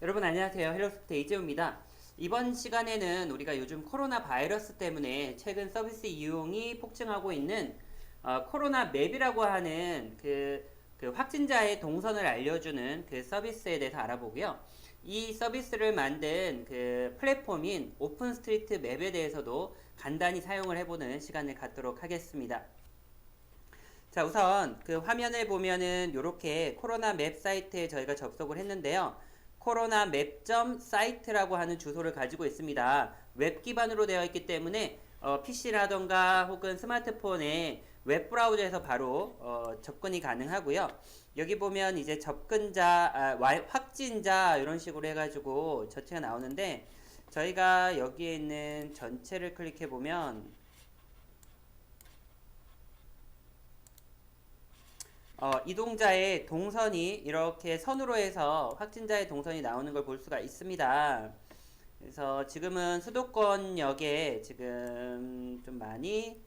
여러분 안녕하세요. 헬로스프트 이재우입니다. 이번 시간에는 우리가 요즘 코로나 바이러스 때문에 최근 서비스 이용이 폭증하고 있는 코로나 맵이라고 하는 그 확진자의 동선을 알려주는 그 서비스에 대해서 알아보고요. 이 서비스를 만든 그 플랫폼인 오픈스트리트 맵에 대해서도 간단히 사용을 해보는 시간을 갖도록 하겠습니다. 자, 우선 그 화면을 보면은 이렇게 코로나 맵 사이트에 저희가 접속을 했는데요. 코로나 맵점 사이트라고 하는 주소를 가지고 있습니다. 웹 기반으로 되어 있기 때문에 PC라던가 혹은 스마트폰에 웹 브라우저에서 바로 접근이 가능하고요. 여기 보면 이제 접근자, 확진자 이런 식으로 해가지고 전체가 나오는데 저희가 여기에 있는 전체를 클릭해 보면 이동자의 동선이 이렇게 선으로 해서 확진자의 동선이 나오는 걸 볼 수가 있습니다. 그래서 지금은 수도권역에 지금 좀 많이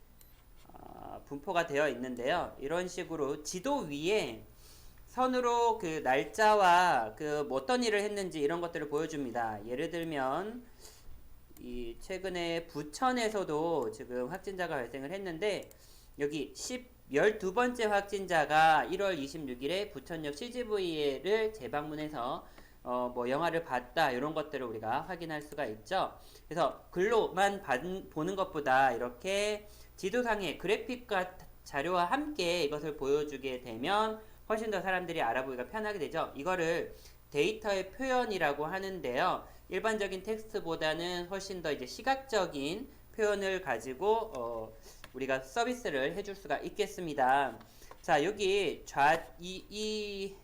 분포가 되어 있는데요. 이런 식으로 지도 위에 선으로 그 날짜와 그 어떤 일을 했는지 이런 것들을 보여줍니다. 예를 들면 이 최근에 부천에서도 지금 확진자가 발생을 했는데 여기 12번째 확진자가 1월 26일에 부천역 CGV를 재방문해서 뭐 영화를 봤다 이런 것들을 우리가 확인할 수가 있죠. 그래서 글로만 보는 것보다 이렇게 지도상의 그래픽과 자료와 함께 이것을 보여주게 되면 훨씬 더 사람들이 알아보기가 편하게 되죠. 이거를 데이터의 표현이라고 하는데요. 일반적인 텍스트보다는 훨씬 더 이제 시각적인 표현을 가지고 우리가 서비스를 해줄 수가 있겠습니다. 자, 여기 이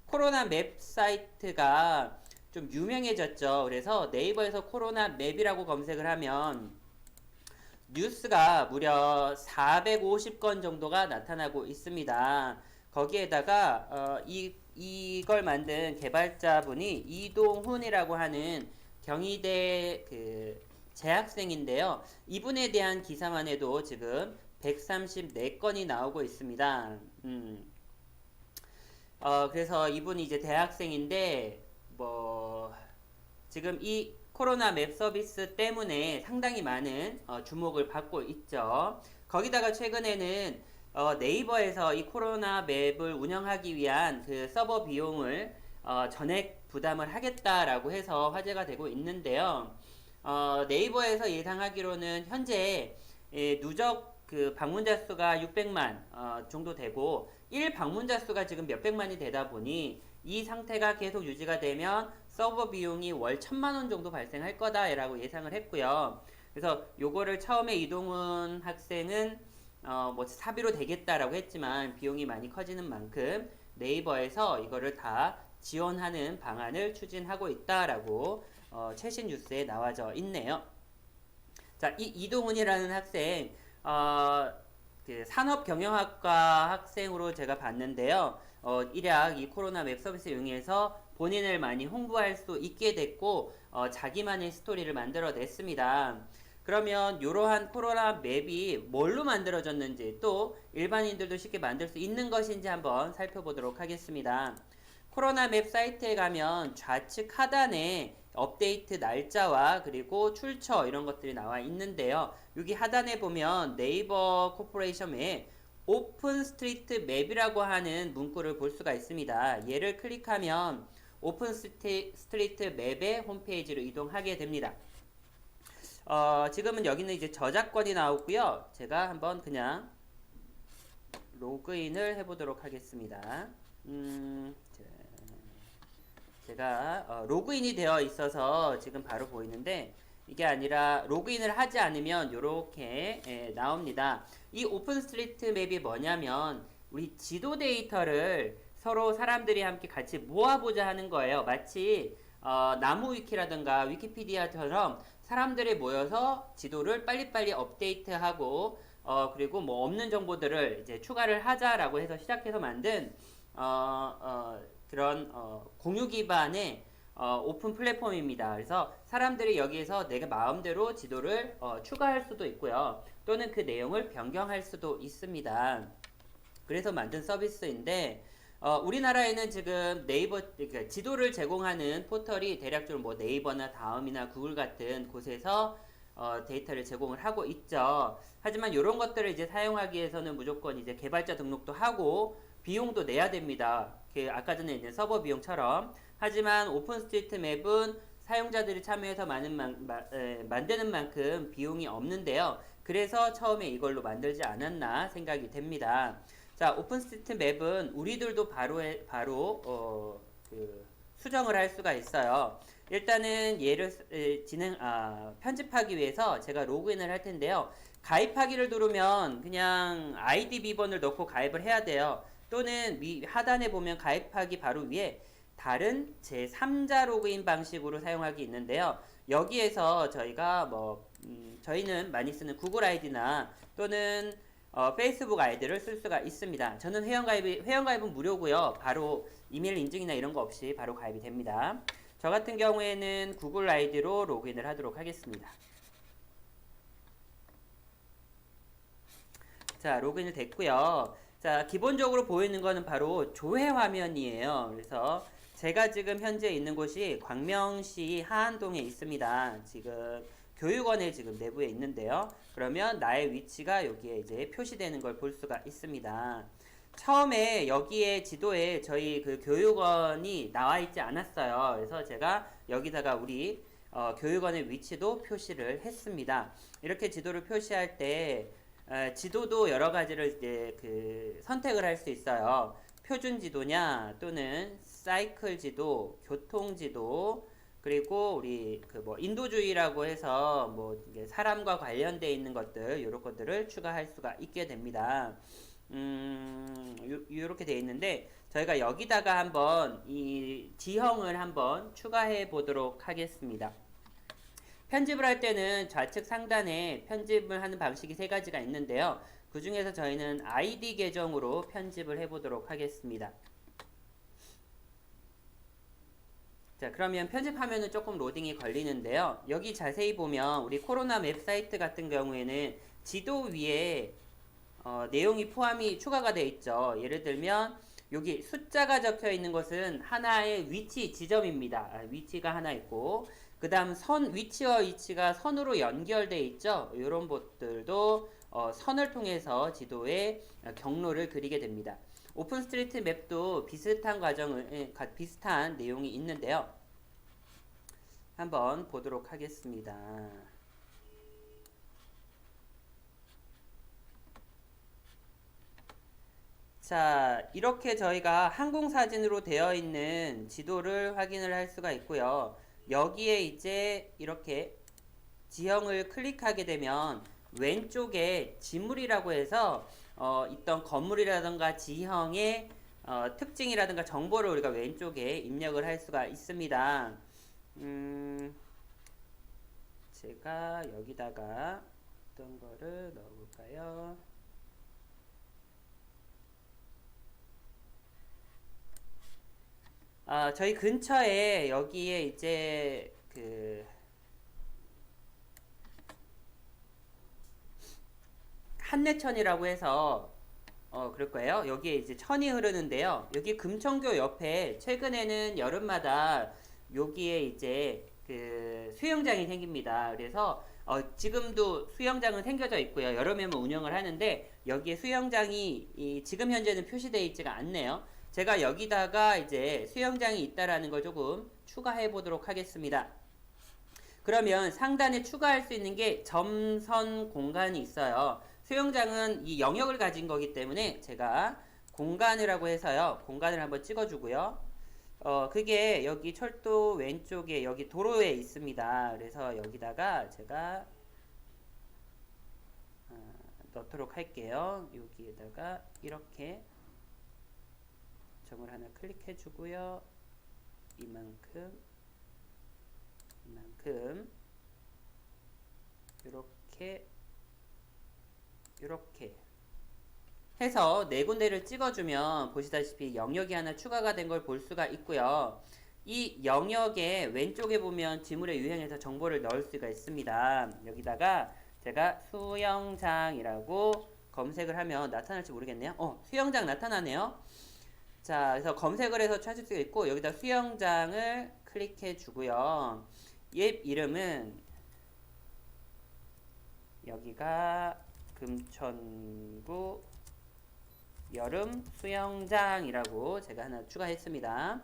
코로나 맵 사이트가 좀 유명해졌죠. 그래서 네이버에서 코로나 맵이라고 검색을 하면 뉴스가 무려 450건 정도가 나타나고 있습니다. 거기에다가 이걸 만든 개발자분이 이동훈이라고 하는 경희대 그 재학생인데요. 이분에 대한 기사만 해도 지금 134건이 나오고 있습니다. 그래서 이분이 이제 대학생인데, 지금 이 코로나 맵 서비스 때문에 상당히 많은 주목을 받고 있죠. 거기다가 최근에는 네이버에서 이 코로나 맵을 운영하기 위한 그 서버 비용을 전액 부담을 하겠다라고 해서 화제가 되고 있는데요. 네이버에서 예상하기로는 현재 누적 그 방문자 수가 600만 정도 되고 1 방문자 수가 지금 몇백만이 되다 보니 이 상태가 계속 유지가 되면 서버 비용이 월 1000만원 정도 발생할 거다라고 예상을 했고요. 그래서 요거를 처음에 이동훈 학생은 뭐 사비로 되겠다라고 했지만 비용이 많이 커지는 만큼 네이버에서 이거를 다 지원하는 방안을 추진하고 있다라고 최신 뉴스에 나와져 있네요. 자, 이 이동훈이라는 학생, 그 산업경영학과 학생으로 제가 봤는데요. 일약 이 코로나 웹 서비스 이용해서 본인을 많이 홍보할 수 있게 됐고, 자기만의 스토리를 만들어냈습니다. 그러면 이러한 코로나 맵이 뭘로 만들어졌는지 또 일반인들도 쉽게 만들 수 있는 것인지 한번 살펴보도록 하겠습니다. 코로나 맵 사이트에 가면 좌측 하단에 업데이트 날짜와 그리고 출처 이런 것들이 나와 있는데요. 여기 하단에 보면 네이버 코퍼레이션의 오픈 스트리트 맵이라고 하는 문구를 볼 수가 있습니다. 얘를 클릭하면 오픈 스트리트 맵의 홈페이지로 이동하게 됩니다. 지금은 여기는 이제 저작권이 나오고요. 제가 한번 그냥 로그인을 해보도록 하겠습니다. 제가 로그인이 되어 있어서 지금 바로 보이는데 이게 아니라 로그인을 하지 않으면 이렇게 나옵니다. 이 오픈스트리트 맵이 뭐냐면 우리 지도 데이터를 서로 사람들이 함께 같이 모아보자 하는 거예요. 마치 나무 위키라든가 위키피디아처럼 사람들이 모여서 지도를 빨리빨리 업데이트하고 그리고 뭐 없는 정보들을 이제 추가를 하자라고 해서 시작해서 만든 그런 공유 기반의 오픈 플랫폼입니다. 그래서 사람들이 여기에서 내가 마음대로 지도를 추가할 수도 있고요. 또는 그 내용을 변경할 수도 있습니다. 그래서 만든 서비스인데 우리나라에는 지금 네이버, 그러니까 지도를 제공하는 포털이 대략적으로 뭐 네이버나 다음이나 구글 같은 곳에서 데이터를 제공을 하고 있죠. 하지만 이런 것들을 이제 사용하기 위해서는 무조건 이제 개발자 등록도 하고 비용도 내야 됩니다. 그 아까 전에 이제 서버 비용처럼. 하지만 오픈스트리트맵은 사용자들이 참여해서 만드는 만큼 비용이 없는데요. 그래서 처음에 이걸로 만들지 않았나 생각이 됩니다. 자, 오픈스트리트맵은 우리들도 바로 수정을 할 수가 있어요. 일단은 얘를 편집하기 위해서 제가 로그인을 할 텐데요. 가입하기를 누르면 그냥 아이디 비번을 넣고 가입을 해야 돼요. 또는 하단에 보면 가입하기 바로 위에 다른 제3자 로그인 방식으로 사용하기 있는데요. 여기에서 저희가 저희는 많이 쓰는 구글 아이디나 또는 페이스북 아이디를 쓸 수가 있습니다. 저는 회원가입은 무료고요. 바로 이메일 인증이나 이런 거 없이 바로 가입이 됩니다. 저 같은 경우에는 구글 아이디로 로그인을 하도록 하겠습니다. 자, 로그인이 됐고요. 자, 기본적으로 보이는 거는 바로 조회 화면이에요. 그래서 제가 지금 현재 있는 곳이 광명시 하안동에 있습니다. 지금 교육원에 지금 내부에 있는데요. 그러면 나의 위치가 여기에 이제 표시되는 걸 볼 수가 있습니다. 처음에 여기에 지도에 저희 그 교육원이 나와 있지 않았어요. 그래서 제가 여기다가 우리 교육원의 위치도 표시를 했습니다. 이렇게 지도를 표시할 때 지도도 여러 가지를 이제 선택을 할 수 있어요. 표준 지도냐 또는 사이클 지도, 교통 지도, 그리고 우리 인도주의라고 해서 사람과 관련되어 있는 것들 이런 것들을 추가할 수가 있게 됩니다. 이렇게 되어 있는데 저희가 여기다가 한번 이 지형을 한번 추가해 보도록 하겠습니다. 편집을 할 때는 좌측 상단에 편집을 하는 방식이 세 가지가 있는데요. 그 중에서 저희는 아이디 계정으로 편집을 해 보도록 하겠습니다. 자, 그러면 편집하면은 조금 로딩이 걸리는데요. 여기 자세히 보면 우리 코로나 맵 사이트 같은 경우에는 지도 위에 내용이 추가가 되어 있죠. 예를 들면 여기 숫자가 적혀 있는 것은 하나의 위치 지점입니다. 위치가 하나 있고 그 다음 위치와 위치가 선으로 연결되어 있죠. 이런 것들도 선을 통해서 지도에 경로를 그리게 됩니다. 오픈스트리트 맵도 비슷한 내용이 있는데요. 한번 보도록 하겠습니다. 자, 이렇게 저희가 항공사진으로 되어 있는 지도를 확인을 할 수가 있고요. 여기에 이제 이렇게 지형을 클릭하게 되면 왼쪽에 지물이라고 해서 있던 건물이라든가 지형의 특징이라든가 정보를 우리가 왼쪽에 입력을 할 수가 있습니다. 제가 여기다가 어떤 거를 넣어볼까요? 저희 근처에 여기에 이제 한내천이라고 해서 그럴 거예요. 여기에 이제 천이 흐르는데요. 여기 금천교 옆에 최근에는 여름마다 여기에 이제 수영장이 생깁니다. 그래서 지금도 수영장은 생겨져 있고요. 여름에만 운영을 하는데 여기에 수영장이 지금 현재는 표시되어 있지가 않네요. 제가 여기다가 이제 수영장이 있다라는 걸 조금 추가해 보도록 하겠습니다. 그러면 상단에 추가할 수 있는 게 점선 공간이 있어요. 수영장은 이 영역을 가진 거기 때문에 제가 공간이라고 해서요. 공간을 한번 찍어주고요. 그게 여기 철도 왼쪽에 여기 도로에 있습니다. 그래서 여기다가 제가 넣도록 할게요. 여기에다가 이렇게 점을 하나 클릭해 주고요. 이만큼 이렇게 해서 네 군데를 찍어주면 보시다시피 영역이 하나 추가가 된 걸 볼 수가 있고요. 이 영역의 왼쪽에 보면 지물에 유형해서 정보를 넣을 수가 있습니다. 여기다가 제가 수영장이라고 검색을 하면 나타날지 모르겠네요. 수영장 나타나네요. 자, 그래서 검색을 해서 찾을 수 있고 여기다 수영장을 클릭해 주고요. 앱 이름은 여기가 금천구 여름 수영장이라고 제가 하나 추가했습니다.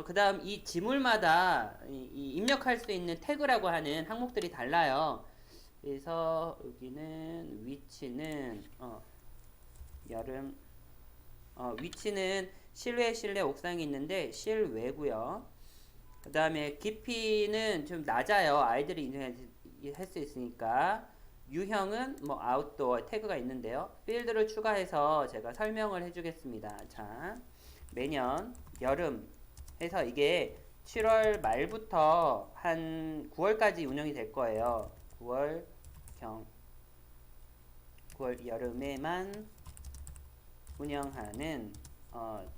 그 다음 이 지물마다 이 입력할 수 있는 태그라고 하는 항목들이 달라요. 그래서 여기는 위치는 여름 위치는 실내 옥상이 있는데 실외고요. 그 다음에 깊이는 좀 낮아요. 아이들이 인증할 수 있으니까. 유형은 뭐 아웃도어 태그가 있는데요. 필드를 추가해서 제가 설명을 해주겠습니다. 자, 매년 여름 해서 이게 7월 말부터 한 9월까지 운영이 될 거예요. 9월 여름에만 운영하는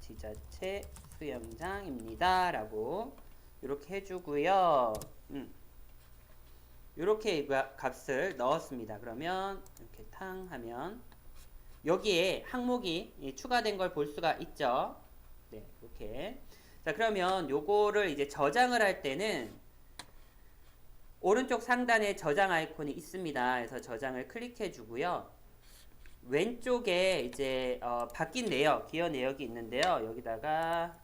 지자체 수영장입니다. 라고 이렇게 해주고요. 이렇게 값을 넣었습니다. 그러면 이렇게 탕 하면 여기에 항목이 추가된 걸 볼 수가 있죠. 네, 이렇게. 자, 그러면 요거를 이제 저장을 할 때는 오른쪽 상단에 저장 아이콘이 있습니다. 그래서 저장을 클릭해 주고요. 왼쪽에 이제 바뀐 내역, 기어 내역이 있는데요. 여기다가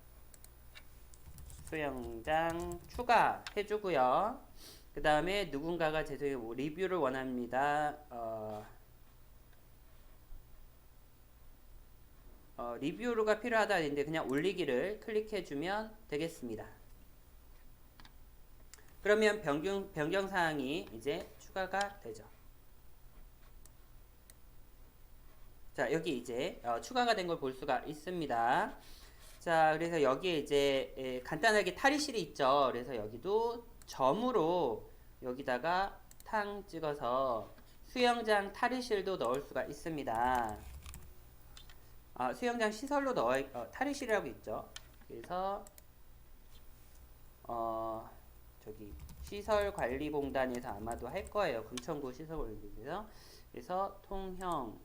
수영장 추가해 주고요. 그 다음에 누군가가 죄송해요, 리뷰를 원합니다. 리뷰가 필요하다 했는데 그냥 올리기를 클릭해 주면 되겠습니다. 그러면 변경 사항이 이제 추가가 되죠. 자, 여기 이제 추가가 된 걸 볼 수가 있습니다. 자, 그래서 여기에 이제 간단하게 탈의실이 있죠. 그래서 여기도 점으로 여기다가 탕 찍어서 수영장 탈의실도 넣을 수가 있습니다. 수영장 시설로 탈의실이라고 있죠. 그래서 저기 시설관리공단에서 아마도 할 거예요. 금천구 시설관리공단에서. 그래서 통형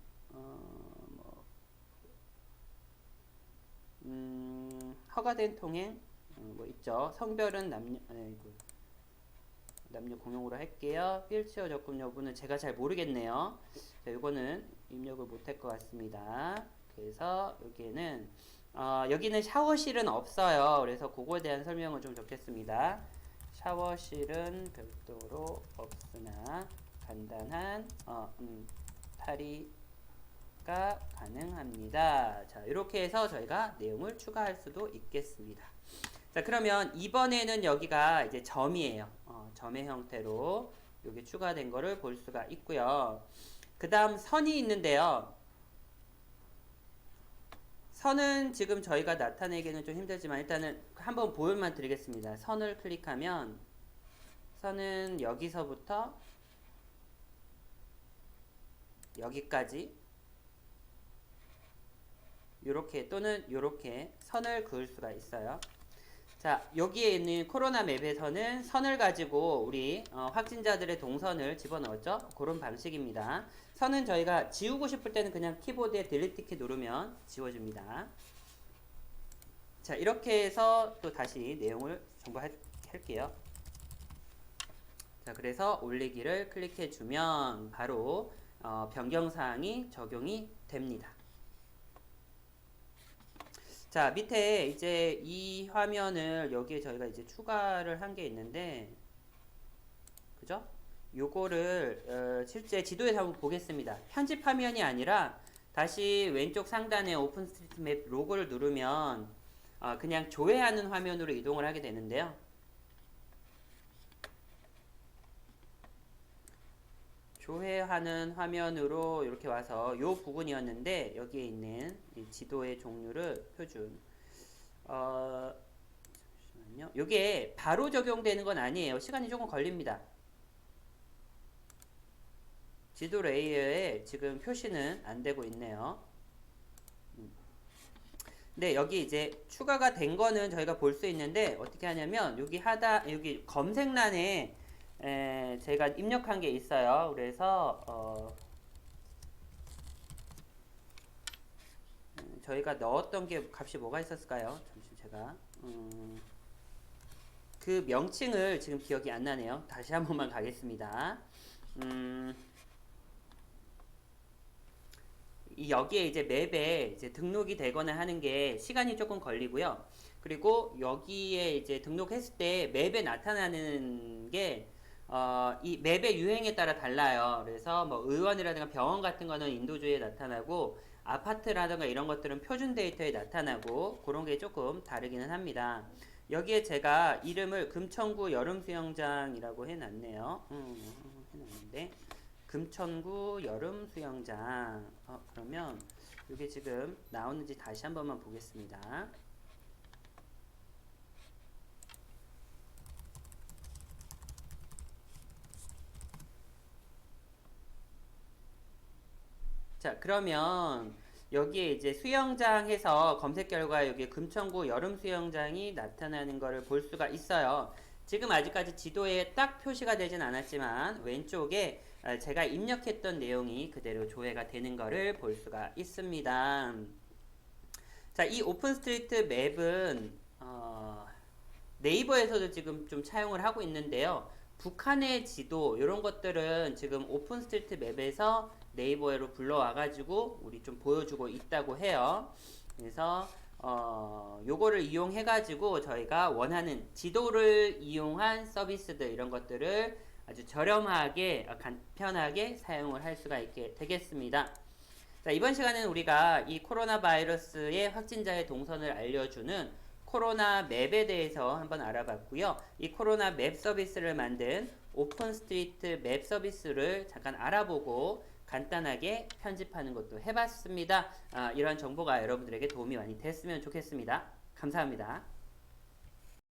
허가된 통행 뭐 있죠. 성별은 남녀 공용으로 할게요. 휠체어 접근 여부는 제가 잘 모르겠네요. 자, 이거는 입력을 못할 것 같습니다. 그래서 여기는 샤워실은 없어요. 그래서 그거에 대한 설명을 좀 적겠습니다. 샤워실은 별도로 없으나 간단한 탈의가 가능합니다. 자, 이렇게 해서 저희가 내용을 추가할 수도 있겠습니다. 자, 그러면 이번에는 여기가 이제 점이에요. 점의 형태로 여기 추가된 거를 볼 수가 있고요. 그 다음 선이 있는데요. 선은 지금 저희가 나타내기는 좀 힘들지만 일단은 한번 보여만 드리겠습니다. 선을 클릭하면 선은 여기서부터 여기까지 요렇게 또는 요렇게 선을 그을 수가 있어요. 자, 여기에 있는 코로나 맵에서는 선을 가지고 우리 확진자들의 동선을 집어넣었죠. 그런 방식입니다. 선은 저희가 지우고 싶을 때는 그냥 키보드에 딜리트 키 누르면 지워집니다. 자, 이렇게 해서 또 다시 내용을 정보할게요. 자, 그래서 올리기를 클릭해 주면 바로 변경사항이 적용이 됩니다. 자, 밑에 이제 이 화면을 여기에 저희가 이제 추가를 한 게 있는데, 그죠? 요거를 실제 지도에서 한번 보겠습니다. 편집 화면이 아니라 다시 왼쪽 상단에 오픈스트리트맵 로고를 누르면 그냥 조회하는 화면으로 이동을 하게 되는데요. 조회하는 화면으로 이렇게 와서 요 부분이었는데 여기에 있는 이 지도의 종류를 표준 잠시만요. 요게 바로 적용되는 건 아니에요. 시간이 조금 걸립니다. 지도 레이어에 지금 표시는 안 되고 있네요. 네, 여기 이제 추가가 된 거는 저희가 볼 수 있는데 어떻게 하냐면 여기 검색란에 제가 입력한 게 있어요. 그래서 저희가 넣었던 게 값이 뭐가 있었을까요? 잠시 제가 그 명칭을 지금 기억이 안 나네요. 다시 한 번만 가겠습니다. 여기에 이제 맵에 이제 등록이 되거나 하는 게 시간이 조금 걸리고요. 그리고 여기에 이제 등록했을 때 맵에 나타나는 게 이 맵의 유행에 따라 달라요. 그래서 뭐 의원이라든가 병원 같은 거는 인도주에 나타나고 아파트라든가 이런 것들은 표준 데이터에 나타나고 그런 게 조금 다르기는 합니다. 여기에 제가 이름을 금천구 여름수영장이라고 해놨네요. 해놨는데 금천구 여름수영장. 그러면 이게 지금 나오는지 다시 한 번만 보겠습니다. 자, 그러면 여기에 이제 수영장 해서 검색 결과 여기 금천구 여름수영장이 나타나는 것을 볼 수가 있어요. 지금 아직까지 지도에 딱 표시가 되진 않았지만 왼쪽에 제가 입력했던 내용이 그대로 조회가 되는 것을 볼 수가 있습니다. 자, 이 오픈스트리트 맵은 네이버에서도 지금 좀 차용을 하고 있는데요. 북한의 지도 이런 것들은 지금 오픈스트리트 맵에서 네이버로 불러와가지고 우리 좀 보여주고 있다고 해요. 그래서 요거를 이용해가지고 저희가 원하는 지도를 이용한 서비스들 이런 것들을 아주 저렴하게 간편하게 사용을 할 수가 있게 되겠습니다. 자, 이번 시간에는 우리가 이 코로나 바이러스의 확진자의 동선을 알려주는 코로나 맵에 대해서 한번 알아봤고요. 이 코로나 맵 서비스를 만든 오픈스트리트 맵 서비스를 잠깐 알아보고 간단하게 편집하는 것도 해봤습니다. 이런 정보가 여러분들에게 도움이 많이 됐으면 좋겠습니다. 감사합니다.